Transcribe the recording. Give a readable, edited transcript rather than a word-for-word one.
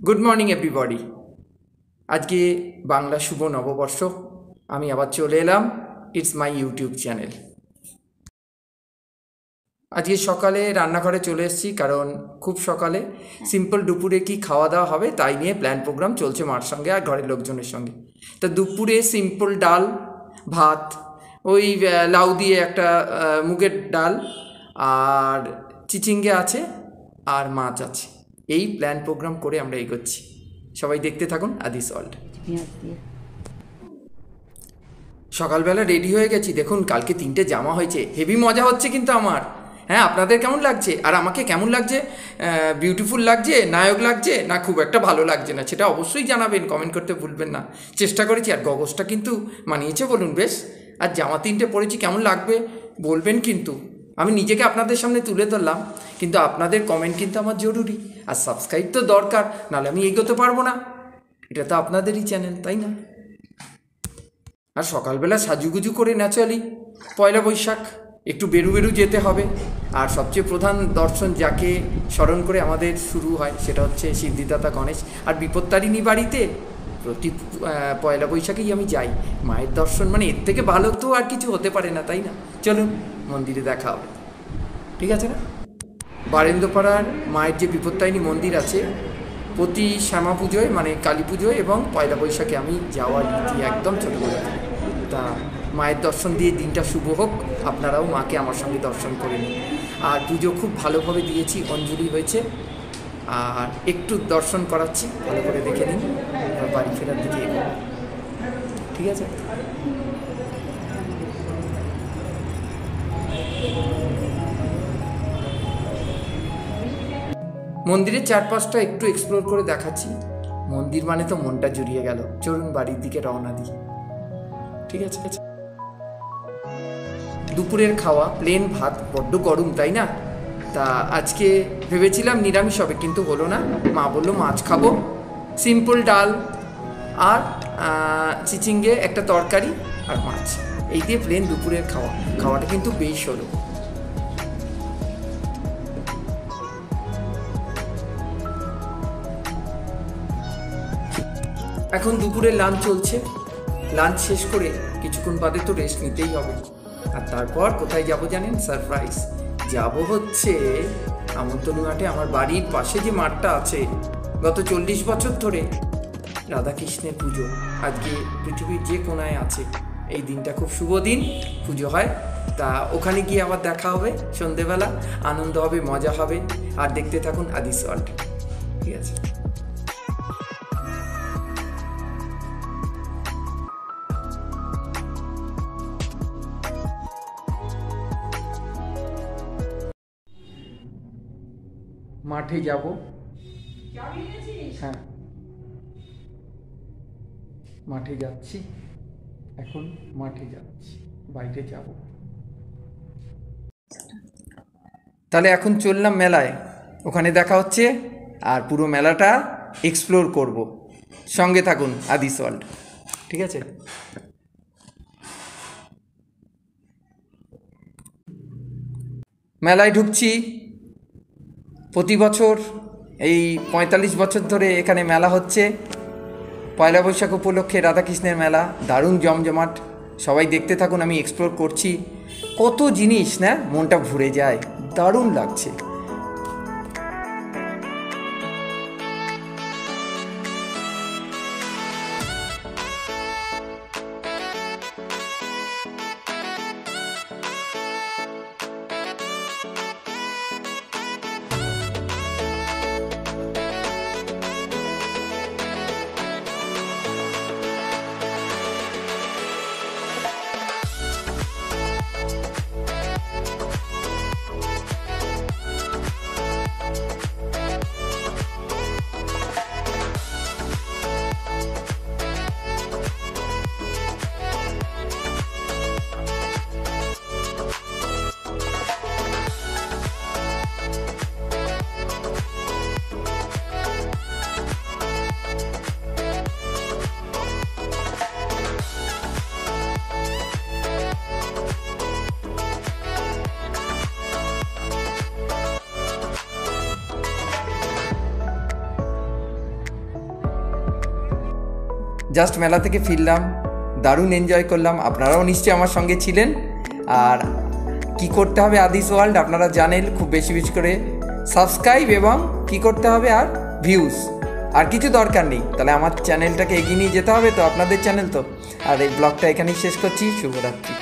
Good morning everybody. আজকে বাংলা শুভ নববর্ষ। আমি আবার চলে এলাম ইটস মাই ইউটিউব চ্যানেল। আজকে সকালে রান্নাঘরে চলে এসেছি, কারণ খুব সকালে সিম্পল দুপুরে কি খাওয়া দাওয়া হবে তাই নিয়ে প্ল্যান প্রোগ্রাম চলছে মার সঙ্গে আর ঘরের লোকজনের সঙ্গে। তা দুপুরে সিম্পল ডাল ভাত, ওই লাউ দিয়ে একটা মুগের ডাল আর চিচিঙ্গে আছে আর মাছ আছে, এই প্ল্যান প্রোগ্রাম করে আমরা এগোচ্ছি। সবাই দেখতে থাকুন আদিস ওয়ার্ল্ড। সকালবেলা রেডি হয়ে গেছি, দেখুন কালকে 3টে জামা হয়েছে, হেভি মজা হচ্ছে কিন্তু আমার। হ্যাঁ, আপনাদের কেমন লাগছে আর আমাকে কেমন লাগছে? বিউটিফুল লাগছে, নায়ক লাগছে, না খুব একটা ভালো লাগছে না, সেটা অবশ্যই জানাবেন, কমেন্ট করতে ভুলবেন না। চেষ্টা করেছি, আর গগসটা কিন্তু মানিয়েছে বলুন বেশ। আর জামা 3টে পরেছি, কেমন লাগবে বলবেন কিন্তু। আমি নিজেকে আপনাদের সামনে তুলে ধরলাম, কিন্তু আপনাদের কমেন্ট কিন্তু আমার জরুরি, আর সাবস্ক্রাইব তো দরকার, নাহলে আমি এগোতে পারবো না। এটা তো আপনাদেরই চ্যানেল, তাই না? আর সকালবেলা সাজুগুজু করে ন্যাচারালি পয়লা বৈশাখ একটু বেরু যেতে হবে। আর সবচেয়ে প্রধান দর্শন যাকে স্মরণ করে আমাদের শুরু হয় সেটা হচ্ছে সিদ্ধিদাতা গণেশ। আর বিপত্তারিণী বাড়িতে প্রতি পয়লা বৈশাখেই আমি যাই। মায়ের দর্শন মানে এর থেকে ভালো তো আর কিছু হতে পারে না, তাই না? চলুন মন্দিরে দেখা হবে, ঠিক আছে না? বারেন্দ্রপাড়ার মায়ের যে বিপত্তারিণী মন্দির আছে, প্রতি শ্যামা পুজোয় মানে কালী পুজোয় এবং পয়লা বৈশাখে আমি যাওয়ার রীতি একদম ছোটোবেলা। তা মায়ের দর্শন দিয়ে দিনটা শুভ হোক, আপনারাও মাকে আমার সঙ্গে দর্শন করে নিন। আর পুজো খুব ভালোভাবে দিয়েছি, অঞ্জলি হয়েছে, আর একটু দর্শন করাচ্ছি, ভালো করে দেখে নিন, বাড়ি ফেরার দিকে এগোবো, ঠিক আছে? মন্দিরের চারপাশটা একটু এক্সপ্লোর করে দেখাচ্ছি। মন্দির মানে তো মনটা জুড়িয়ে গেল। চলুন বাড়ির দিকে রওনা দিই, ঠিক আছে? দুপুরের খাওয়া প্লেন ভাত, বড্ড গরম তাই না? তা আজকে ভেবেছিলাম নিরামিষ হবে, কিন্তু হলো না। মা বললো মাছ খাবো। সিম্পল ডাল আর চিচিঙ্গে একটা তরকারি আর মাছ, এই দিয়ে প্লেন দুপুরের খাওয়াটা কিন্তু বেশ হলো। এখন দুপুরের লাঞ্চ চলছে, লাঞ্চ শেষ করে কিছুক্ষণ বাদে তো রেস্ট নিতেই হবে। আর তারপর কোথায় যাব জানেন? সারপ্রাইজ। যাব হচ্ছে আমন্ত্রণী মাঠে, আমার বাড়ির পাশে যে মাঠটা আছে, গত 40 বছর ধরে রাধাকৃষ্ণের পুজো আজকে পৃথিবীর যে কোনায় আছে। এই দিনটা খুব শুভ দিন, পুজো হয়। তা ওখানে গিয়ে আবার দেখা হবে সন্ধেবেলা, আনন্দ হবে, মজা হবে। আর দেখতে থাকুন আদিস ওয়ার্ল্ড, ঠিক আছে? মাঠে যাব, হ্যাঁ মাঠে যাচ্ছি, এখন মাঠে যাচ্ছি, বাইরে যাব। তাহলে এখন চললাম মেলায়, ওখানে দেখা হচ্ছে, আর পুরো মেলাটা এক্সপ্লোর করব। সঙ্গে থাকুন আদিস ওয়ার্ল্ড, ঠিক আছে? মেলায় ঢুকছি। প্রতি বছর এই 45 বছর ধরে এখানে মেলা হচ্ছে। পয়লা বৈশাখ উপলক্ষে রাধাকৃষ্ণের মেলা, দারুণ জমজমাট। সবাই দেখতে থাকুন, আমি এক্সপ্লোর করছি। কত জিনিস না, মনটা ভরে যায়, দারুণ লাগছে। জাস্ট মেলা থেকে ফিরলাম, দারুণ এনজয় করলাম, আপনারাও নিশ্চয়ই আমার সঙ্গে ছিলেন। আর কি করতে হবে আদিস ওয়ার্ল্ড আপনারা জানেন, খুব বেশি বেশি করে সাবস্ক্রাইব এবং কি করতে হবে আর ভিউজ, আর কিছু দরকার নেই। তাহলে আমার চ্যানেলটাকে এগিয়ে নিয়ে যেতে হবে তো, আপনাদের চ্যানেল তো। আর এই ব্লগটা এখানেই শেষ করছি, শুভরাত্রি।